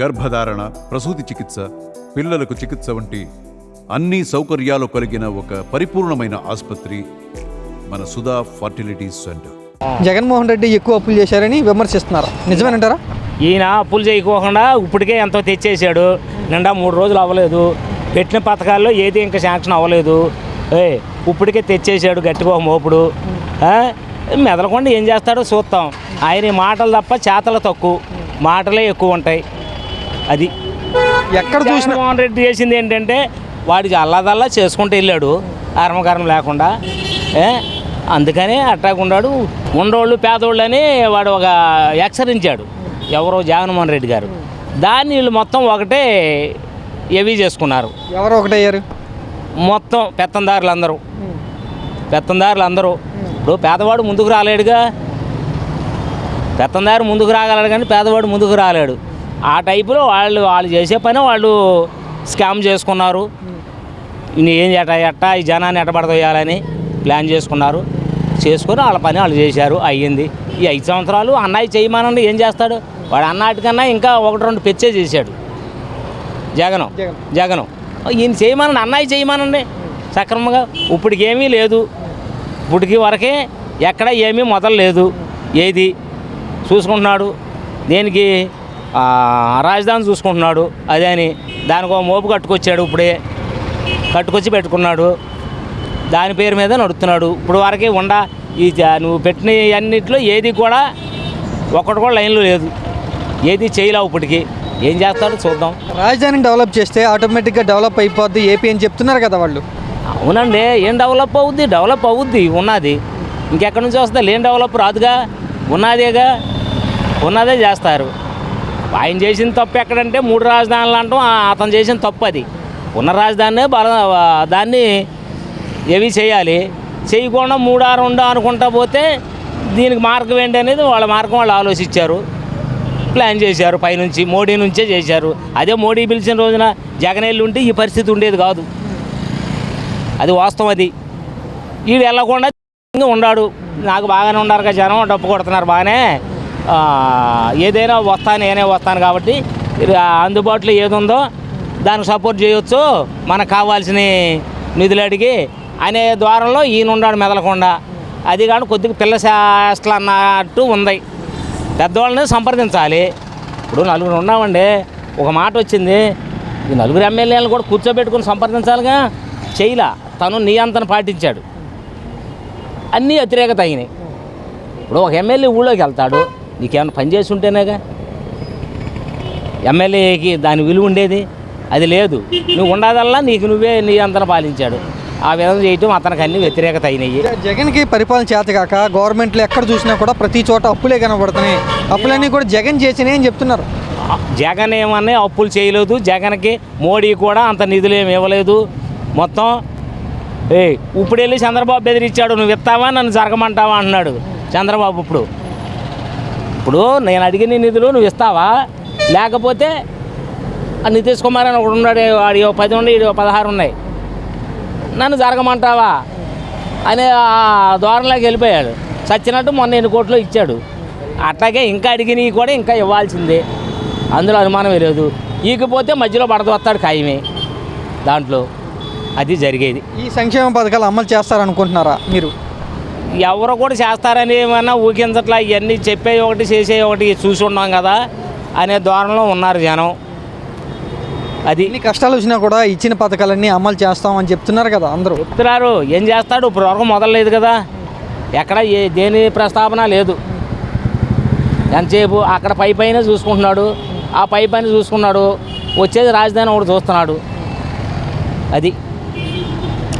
గర్భధారణ, ప్రసూతి చికిత్స, పిల్లలకు చికిత్స వంటి అన్ని సౌకర్యాలు కలిగిన ఒక పరిపూర్ణమైన ఆసుపత్రి మన సుధా ఫర్టిలిటీ సెంటర్. జగన్మోహన్ రెడ్డి ఎక్కువ అప్పులు చేశారని విమర్శిస్తున్నారు, నిజమేనంటారా? ఈయన అప్పులు చేయకోకుండా ఇప్పటికే ఎంతో తెచ్చేసాడు. నిండా 3 రోజులు అవ్వలేదు. పెట్టిన పథకాల్లో ఏది ఇంకా శాంక్షన్ అవ్వలేదు. ఇప్పటికే తెచ్చేసాడు గట్టిగా మోపుడు. మెదలకుండా ఏం చేస్తాడో చూస్తాం. ఆయన మాటలు తప్ప చేతలు తక్కువ, మాటలే ఎక్కువ ఉంటాయి. అది ఎక్కడ చూసినా జగన్మోహన్ రెడ్డి చేసింది ఏంటంటే వాడికి అల్లాదల్లా చేసుకుంటూ వెళ్ళాడు అరమకరం లేకుండా. అందుకనే అట్టాగున్నాడు. ఉండోళ్ళు పేదోళ్ళు అని వాడు ఒక హెచ్చరించాడు ఎవరో జగన్మోహన్ రెడ్డి గారు. దాన్ని వీళ్ళు మొత్తం ఒకటే హెవీ చేసుకున్నారు. ఎవరు ఒకటయ్యారు? మొత్తం పెత్తందారులు అందరూ. ఇప్పుడు పేదవాడు ముందుకు రాలేడుగా. పెత్తందారు ముందుకు రాగలడు కానీ పేదవాడు ముందుకు రాలేడు. ఆ టైపులో వాళ్ళు చేసే పని వాళ్ళు స్కామ్ చేసుకున్నారు. ఏం ఎట్టా ఈ జనాన్ని ఎట్టబడతోయాలని ప్లాన్ చేసుకున్నారు. చేసుకొని వాళ్ళ పని వాళ్ళు చేశారు. అయ్యింది. ఈ 5 సంవత్సరాలు అన్నయ్య చేయమనండి ఏం చేస్తాడు? వాడు అన్నాటికన్నా ఇంకా 1-2 పెచ్చే చేశాడు జగను. ఈయన చేయమనండి, అన్నయ్య చేయమనండి సక్రమంగా. ఇప్పటికి ఏమీ లేదు. ఇప్పటికి వరకే ఎక్కడ ఏమీ మొదలు లేదు. ఏది చూసుకుంటున్నాడు, దేనికి రాజధాని చూసుకుంటున్నాడు. అదే అని దానికి ఒక మోపు కట్టుకొచ్చాడు. ఇప్పుడే కట్టుకొచ్చి పెట్టుకున్నాడు. దాని పేరు మీద నడుస్తున్నాడు. ఇప్పుడు వరకే నువ్వు పెట్టిన అన్నింటిలో ఏది కూడా ఒక్కటి కూడా లైన్లో లేదు. ఏది చేయలేవు. ఇప్పటికి ఏం చేస్తాడో చూద్దాం. రాజధానిని డెవలప్ చేస్తే ఆటోమేటిక్గా డెవలప్ అయిపోద్ది ఏపీ అని చెప్తున్నారు కదా వాళ్ళు. అవునండి, ఏం డెవలప్ అవుద్ది ఉన్నది. ఇంకెక్కడి నుంచి వస్తుంది? లేని డెవలప్ రాదుగా, ఉన్నదే చేస్తారు. ఆయన చేసిన తప్పు ఎక్కడంటే 3 రాజధానులు అంటాం. అతను చేసిన తప్పు అది. ఉన్న రాజధానినే దాన్ని ఏవి చేయాలి. చేయకుండా 3-2 అనుకుంటా పోతే దీనికి మార్గం ఏంటి అనేది వాళ్ళ మార్గం వాళ్ళు ఆలోచించారు, ప్లాన్ చేశారు. పైనుంచి మోడీ నుంచే చేశారు. అదే మోడీ పిలిచిన రోజున జగనేళ్ళు ఉంటే ఈ పరిస్థితి ఉండేది కాదు. అది వాస్తవం. అది వీడు వెళ్ళకుండా ఉన్నాడు. నాకు బాగానే ఉన్నారు కదా జనం, డప్పు కొడుతున్నారు బాగానే. ఏదైనా నేనే వస్తాను కాబట్టి అందుబాటులో ఏది ఉందో దానికి సపోర్ట్ చేయొచ్చు, మనకు కావాల్సిన నిధులు అడిగి అనే ద్వారంలో ఈయన ఉన్నాడు మెదలకుండా. అది కానీ కొద్దిగా పిల్ల శాస్త్రాలు అన్నట్టు ఉంది. పెద్దవాళ్ళని సంప్రదించాలి. ఇప్పుడు 4 ఉన్నామండి. ఒక మాట వచ్చింది, ఈ 4 ఎమ్మెల్యేలను కూడా కూర్చోబెట్టుకుని సంప్రదించాలిగా. చేయలా. తను నియంత్రణ పాటించాడు. అన్నీ వ్యతిరేకత అయినాయి. ఇప్పుడు ఒక ఎమ్మెల్యే ఊళ్ళోకి వెళ్తాడు, నీకేమైనా పని చేసి ఉంటేనేగా ఎమ్మెల్యేకి దాని విలువ ఉండేది. అది లేదు. నువ్వు ఉండదల్లా నువ్వే నియంత్రణ పాలించాడు. ఆ విధంగా చేయటం అతనికి అన్ని వ్యతిరేకత అయినాయి. జగన్కి పరిపాలన చేతకాక గవర్నమెంట్లో ఎక్కడ చూసినా కూడా ప్రతి చోట అప్పులే కనబడుతున్నాయి. అప్పులన్నీ కూడా జగన్ చేసినాయి అని చెప్తున్నారు. జగన్ ఏమన్నా అప్పులు చేయలేదు. జగన్కి మోడీ కూడా అంత నిధులు ఏమి ఇవ్వలేదు. మొత్తం ఇప్పుడు వెళ్ళి చంద్రబాబు బెదిరించాడు, నువ్వు ఇస్తావా నన్ను జరగమంటావా అంటున్నాడు చంద్రబాబు. ఇప్పుడు నేను అడిగిన నిధులు నువ్వు ఇస్తావా, లేకపోతే నితీష్ కుమార్ అని ఒకడు ఉన్నాడు, వాడి 10 ఉన్నాయి, 16 ఉన్నాయి, నన్ను జరగమంటావా అనే ధోరణిలోకి వెళ్ళిపోయాడు. చచ్చినట్టు మొన్న 8 కోట్లు ఇచ్చాడు. అట్లాగే ఇంకా అడిగినవి కూడా ఇంకా ఇవ్వాల్సిందే, అందులో అనుమానమే లేదు. ఈకపోతే మధ్యలో వస్తాడు ఖాయమే దాంట్లో. అది జరిగేది. ఈ సంక్షేమ పథకాలు అమలు చేస్తారనుకుంటున్నారా మీరు? ఎవరు కూడా చేస్తారని ఏమన్నా ఊకించట్లా. ఇవన్నీ చెప్పే ఒకటి చేసే ఒకటి చూసి ఉన్నాం కదా అనే ధోరణిలో ఉన్నారు జనం. అది ఎన్ని కష్టాలు వచ్చినా కూడా ఇచ్చిన పథకాలన్నీ అమలు చేస్తామని చెప్తున్నారు కదా అందరూ. చెప్తున్నారు. ఏం చేస్తాడు? ఇప్పుడు వరకు మొదలలేదు కదా, ఎక్కడ దేని ప్రస్తావన లేదు. ఎంతసేపు అక్కడ పైన చూసుకుంటున్నాడు, ఆ పైన చూసుకున్నాడు, వచ్చేది రాజధాని ఒకటి చూస్తున్నాడు. అది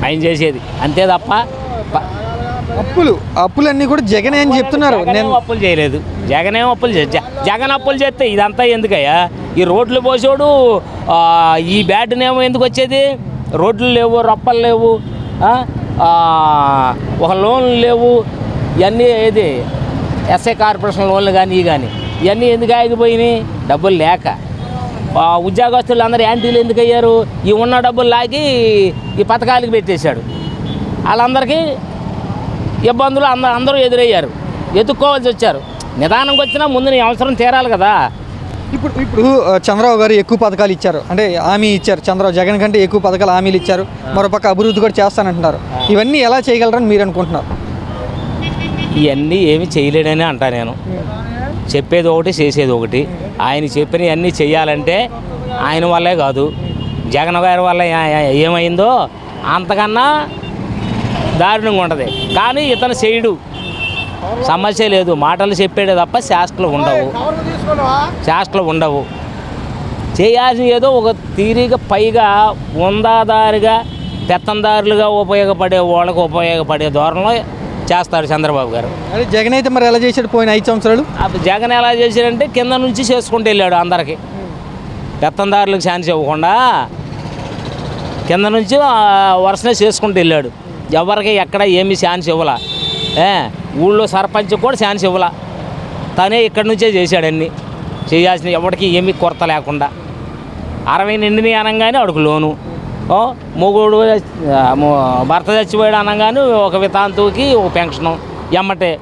ఆయన చేసేది అంతే తప్ప అప్పులన్నీ కూడా జగనే అని చెప్తున్నారు. నేను అప్పులు చేయలేదు. జగన్ అప్పులు చేస్తే ఇదంతా ఎందుకయ్యా? ఈ రోడ్లు పోసాడు, ఈ బ్యాడ్నేమో ఎందుకు వచ్చేది? రోడ్లు లేవు, రప్పలు లేవు, ఒక లోన్లు లేవు. ఇవన్నీ ఏది ఎస్ఐ కార్పొరేషన్ లోన్లు కానీ ఇవన్నీ ఎందుకు ఆగిపోయినాయి? డబ్బులు లేక. ఉద్యోగస్తులు అందరూ యాంటీలు ఎందుకు అయ్యారు? ఈ ఉన్న డబ్బులు లాగి ఈ పథకాలకి పెట్టేశాడు. వాళ్ళందరికీ ఇబ్బందులు అందరూ ఎదురయ్యారు, ఎదుక్కోవాల్సి వచ్చారు. నిదానంగా వచ్చినా ముందు నీ అవసరం తీరాలి కదా. ఇప్పుడు చంద్రబాబు గారు ఎక్కువ పథకాలు ఇచ్చారు, అంటే హామీ ఇచ్చారు. జగన్ కంటే ఎక్కువ పథకాలు హామీలు ఇచ్చారు. మరోపక్క అభివృద్ధి కూడా చేస్తానంటున్నారు. ఇవన్నీ ఎలా చేయగలరని మీరు అనుకుంటున్నారు? ఇవన్నీ ఏమి చేయలేడని అంటా నేను. చెప్పేది ఒకటి, చేసేది ఒకటి. ఆయన చెప్పినవి అన్నీ చెయ్యాలంటే ఆయన వల్లే కాదు, జగన్ గారి వల్ల ఏమైందో అంతకన్నా దారుణంగా ఉంటుంది. కానీ ఇతను చేయడు, సమస్య లేదు. మాటలు చెప్పాడే తప్ప శాస్త్రాలు ఉండవు. చేయాల్సిన ఏదో ఒక తీరిగా పైగా ఉందాదారిగా పెత్తందారులుగా ఉపయోగపడే వాళ్ళకు ఉపయోగపడే ధోరణిలో చేస్తాడు చంద్రబాబు గారు. అదే జగన్ అయితే మరి ఎలా చేశాడు పోయిన 5 సంవత్సరాలు? జగన్ ఎలా చేశాడంటే కింద నుంచి చేసుకుంటూ వెళ్ళాడు. అందరికీ పెత్తందారులకు ఛాన్స్ ఇవ్వకుండా కింద నుంచి వరుసనే చేసుకుంటూ వెళ్ళాడు. ఎవరికి ఎక్కడ ఏమీ ఛాన్స్ ఇవ్వాల. ఊళ్ళో సర్పంచ్ కూడా ఛాన్స్ ఇవ్వాల. తనే ఇక్కడి నుంచే చేశాడు అన్నీ. చేయాల్సిన ఎవరికి ఏమీ కొరత లేకుండా 60 నిండిని అనగానే అడుగు లోను, మొగుడు భర్త చచ్చిపోయాడు అనగానే ఒక వితాంతువుకి ఒక పెన్షను ఎమ్మటే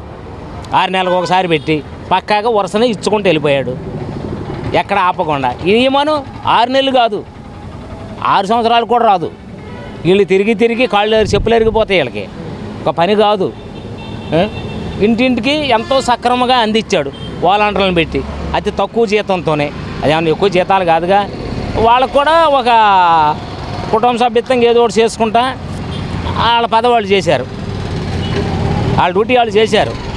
6 నెలలకు ఒకసారి పెట్టి పక్కాగా వరుసనే ఇచ్చుకుంటూ వెళ్ళిపోయాడు, ఎక్కడ ఆపకుండా. ఇమను 6 నెలలు కాదు, 6 సంవత్సరాలు కూడా రాదు. వీళ్ళు తిరిగి కాళ్ళు చెప్పులు ఎరిగిపోతాయి. వీళ్ళకి ఒక పని కాదు. ఇంటింటికి ఎంతో సక్రమంగా అందించాడు వాలంటీర్లను పెట్టి, అతి తక్కువ జీతంతోనే. అదేమన్నా ఎక్కువ జీతాలు కాదుగా. వాళ్ళకు కూడా ఒక కుటుంబ సభ్యత్వంగా ఏదో ఒకటి చేసుకుంటా వాళ్ళ పదవాళ్ళు చేశారు, వాళ్ళ డ్యూటీ వాళ్ళు చేశారు.